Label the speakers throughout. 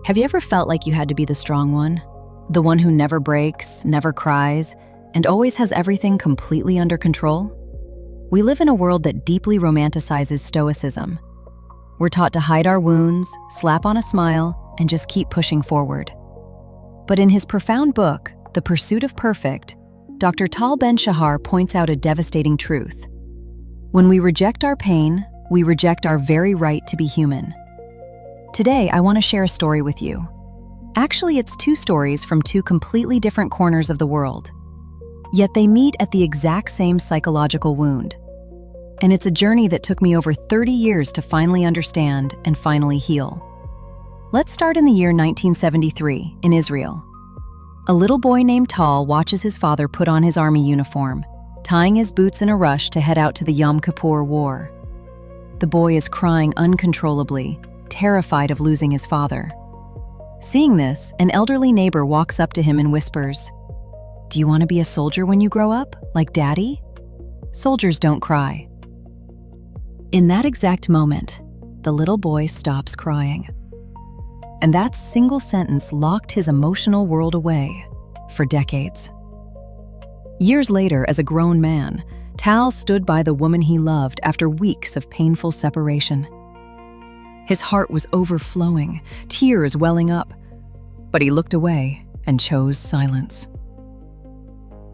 Speaker 1: Have you ever felt like you had to be the strong one? The one who never breaks, never cries, and always has everything completely under control? We live in a world that deeply romanticizes stoicism. We're taught to hide our wounds, slap on a smile, and just keep pushing forward. But in his profound book, The Pursuit of Perfect, Dr. Tal Ben-Shahar points out a devastating truth. When we reject our pain, we reject our very right to be human. Today, I want to share a story with you. Actually, it's two stories from two completely different corners of the world. Yet they meet at the exact same psychological wound. And it's a journey that took me over 30 years to finally understand and finally heal. Let's start in the year 1973, in Israel. A little boy named Tal watches his father put on his army uniform, tying his boots in a rush to head out to the Yom Kippur War. The boy is crying uncontrollably, terrified of losing his father. Seeing this, an elderly neighbor walks up to him and whispers, "Do you want to be a soldier when you grow up, like Daddy? Soldiers don't cry." In that exact moment, the little boy stops crying. And that single sentence locked his emotional world away for decades. Years later, as a grown man, Tal stood by the woman he loved after weeks of painful separation. His heart was overflowing, tears welling up, but he looked away and chose silence.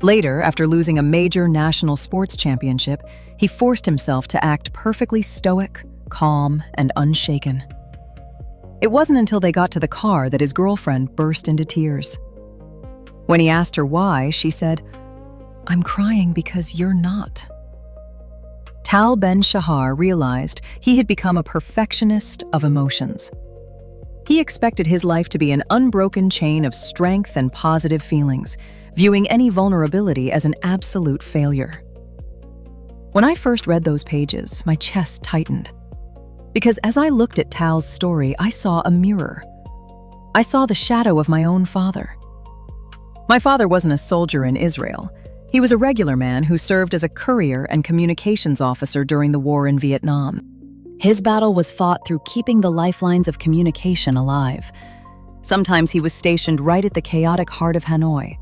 Speaker 1: Later, after losing a major national sports championship, he forced himself to act perfectly stoic, calm, and unshaken. It wasn't until they got to the car that his girlfriend burst into tears. When he asked her why, she said, "I'm crying because you're not." Tal Ben-Shahar realized he had become a perfectionist of emotions. He expected his life to be an unbroken chain of strength and positive feelings, viewing any vulnerability as an absolute failure. When I first read those pages, my chest tightened. Because as I looked at Tal's story, I saw a mirror. I saw the shadow of my own father. My father wasn't a soldier in Israel. He was a regular man who served as a courier and communications officer during the war in Vietnam. His battle was fought through keeping the lifelines of communication alive. Sometimes he was stationed right at the chaotic heart of Hanoi.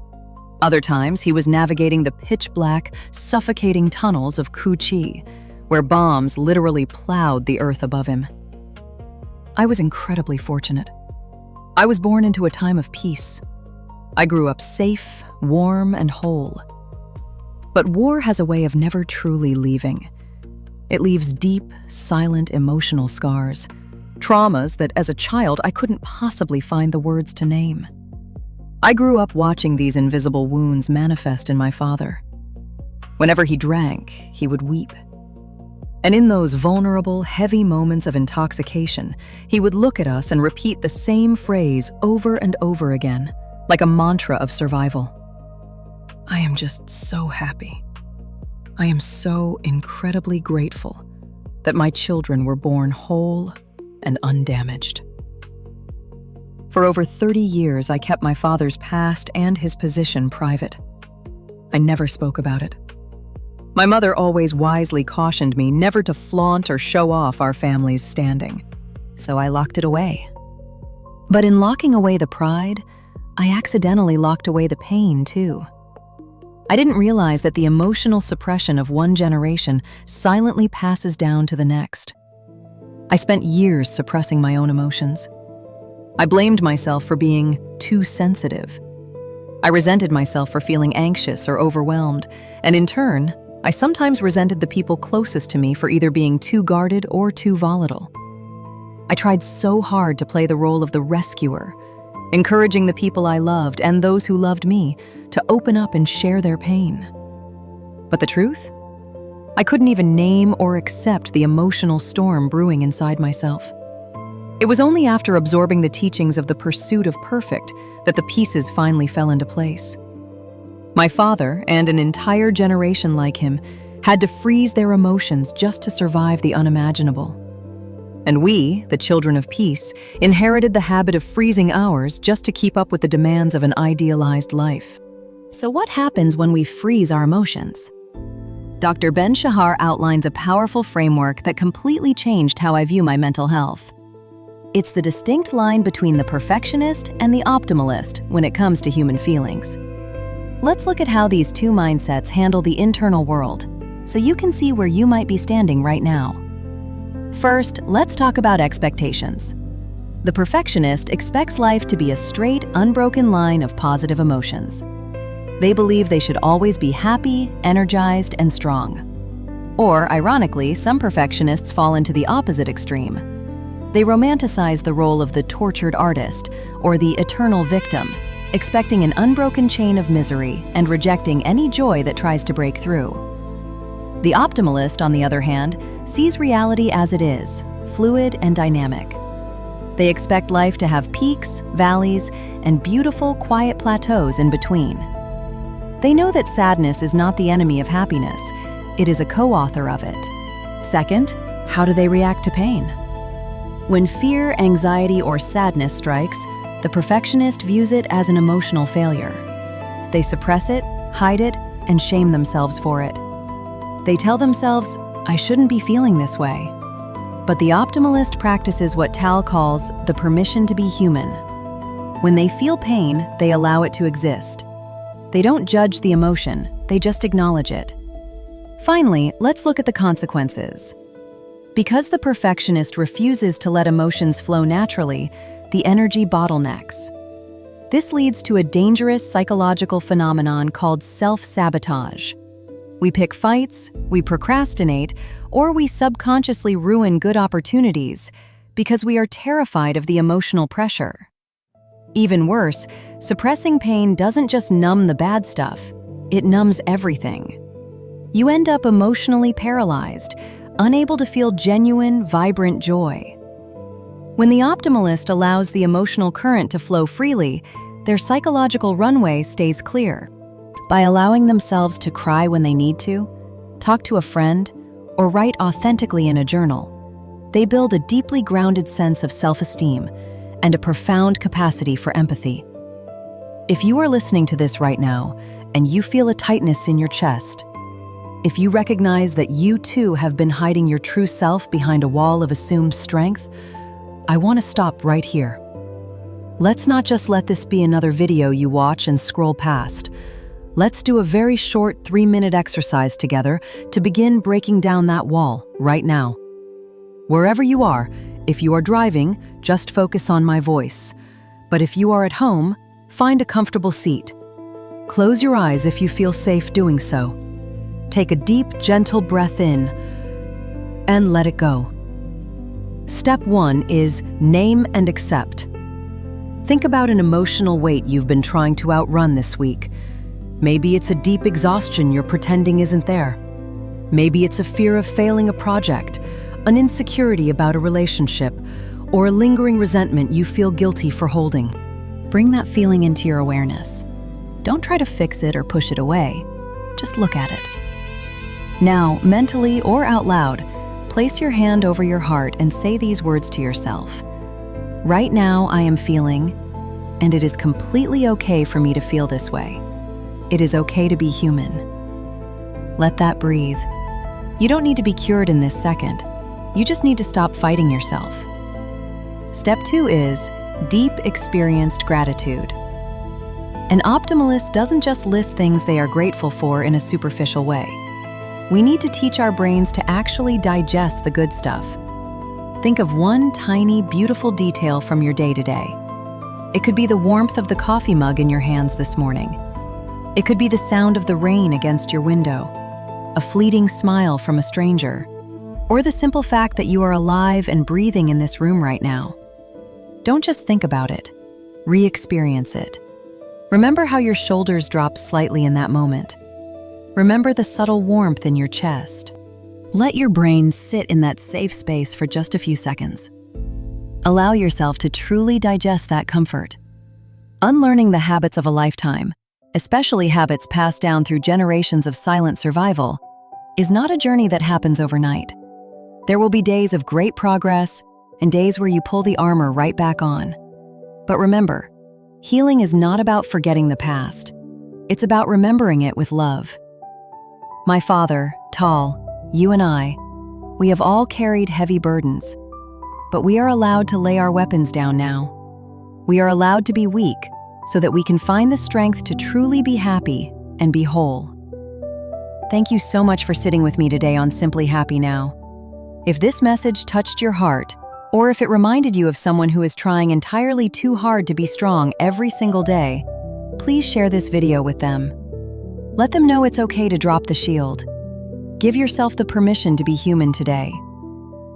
Speaker 1: Other times, he was navigating the pitch-black, suffocating tunnels of Cu Chi, where bombs literally plowed the earth above him. I was incredibly fortunate. I was born into a time of peace. I grew up safe, warm, and whole. But war has a way of never truly leaving. It leaves deep, silent, emotional scars, traumas that as a child I couldn't possibly find the words to name. I grew up watching these invisible wounds manifest in my father. Whenever he drank, he would weep. And in those vulnerable, heavy moments of intoxication, he would look at us and repeat the same phrase over and over again, like a mantra of survival. "I am just so happy. I am so incredibly grateful that my children were born whole and undamaged." For over 30 years, I kept my father's past and his position private. I never spoke about it. My mother always wisely cautioned me never to flaunt or show off our family's standing, so I locked it away. But in locking away the pride, I accidentally locked away the pain too. I didn't realize that the emotional suppression of one generation silently passes down to the next. I spent years suppressing my own emotions. I blamed myself for being too sensitive. I resented myself for feeling anxious or overwhelmed, and in turn, I sometimes resented the people closest to me for either being too guarded or too volatile. I tried so hard to play the role of the rescuer, encouraging the people I loved and those who loved me to open up and share their pain. But the truth? I couldn't even name or accept the emotional storm brewing inside myself. It was only after absorbing the teachings of the pursuit of perfect that the pieces finally fell into place. My father, and an entire generation like him, had to freeze their emotions just to survive the unimaginable. And we, the children of peace, inherited the habit of freezing ours just to keep up with the demands of an idealized life. So what happens when we freeze our emotions? Dr. Ben-Shahar outlines a powerful framework that completely changed how I view my mental health. It's the distinct line between the perfectionist and the optimalist when it comes to human feelings. Let's look at how these two mindsets handle the internal world, so you can see where you might be standing right now. First, let's talk about expectations. The perfectionist expects life to be a straight, unbroken line of positive emotions. They believe they should always be happy, energized, and strong. Or, ironically, some perfectionists fall into the opposite extreme. They romanticize the role of the tortured artist or the eternal victim, expecting an unbroken chain of misery and rejecting any joy that tries to break through. The optimalist, on the other hand, sees reality as it is, fluid and dynamic. They expect life to have peaks, valleys, and beautiful, quiet plateaus in between. They know that sadness is not the enemy of happiness, it is a co-author of it. Second, how do they react to pain? When fear, anxiety, or sadness strikes, the perfectionist views it as an emotional failure. They suppress it, hide it, and shame themselves for it. They tell themselves, "I shouldn't be feeling this way." But the optimalist practices what Tal calls the permission to be human. When they feel pain, they allow it to exist. They don't judge the emotion, they just acknowledge it. Finally, let's look at the consequences. Because the perfectionist refuses to let emotions flow naturally, the energy bottlenecks. This leads to a dangerous psychological phenomenon called self-sabotage. We pick fights, we procrastinate, or we subconsciously ruin good opportunities because we are terrified of the emotional pressure. Even worse, suppressing pain doesn't just numb the bad stuff, it numbs everything. You end up emotionally paralyzed, unable to feel genuine, vibrant joy. When the optimalist allows the emotional current to flow freely, their psychological runway stays clear. By allowing themselves to cry when they need to, talk to a friend, or write authentically in a journal, they build a deeply grounded sense of self-esteem and a profound capacity for empathy. If you are listening to this right now and you feel a tightness in your chest, if you recognize that you too have been hiding your true self behind a wall of assumed strength, I want to stop right here. Let's not just let this be another video you watch and scroll past. Let's do a very short 3-minute exercise together to begin breaking down that wall right now. Wherever you are, if you are driving, just focus on my voice. But if you are at home, find a comfortable seat. Close your eyes if you feel safe doing so. Take a deep, gentle breath in and let it go. Step 1 is name and accept. Think about an emotional weight you've been trying to outrun this week. Maybe it's a deep exhaustion you're pretending isn't there. Maybe it's a fear of failing a project, an insecurity about a relationship, or a lingering resentment you feel guilty for holding. Bring that feeling into your awareness. Don't try to fix it or push it away. Just look at it. Now, mentally or out loud, place your hand over your heart and say these words to yourself. Right now, I am feeling, and it is completely okay for me to feel this way. It is okay to be human. Let that breathe. You don't need to be cured in this second. You just need to stop fighting yourself. Step 2 is deep experienced gratitude. An optimalist doesn't just list things they are grateful for in a superficial way. We need to teach our brains to actually digest the good stuff. Think of one tiny, beautiful detail from your day today. It could be the warmth of the coffee mug in your hands this morning. It could be the sound of the rain against your window, a fleeting smile from a stranger, or the simple fact that you are alive and breathing in this room right now. Don't just think about it, re-experience it. Remember how your shoulders dropped slightly in that moment. Remember the subtle warmth in your chest. Let your brain sit in that safe space for just a few seconds. Allow yourself to truly digest that comfort. Unlearning the habits of a lifetime, especially habits passed down through generations of silent survival, is not a journey that happens overnight. There will be days of great progress and days where you pull the armor right back on. But remember, healing is not about forgetting the past. It's about remembering it with love. My father, Tal, you and I, we have all carried heavy burdens. but we are allowed to lay our weapons down now. We are allowed to be weak so that we can find the strength to truly be happy and be whole. Thank you so much for sitting with me today on Simply Happy Now. If this message touched your heart, or if it reminded you of someone who is trying entirely too hard to be strong every single day, please share this video with them. Let them know it's okay to drop the shield. Give yourself the permission to be human today.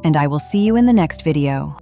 Speaker 1: And I will see you in the next video.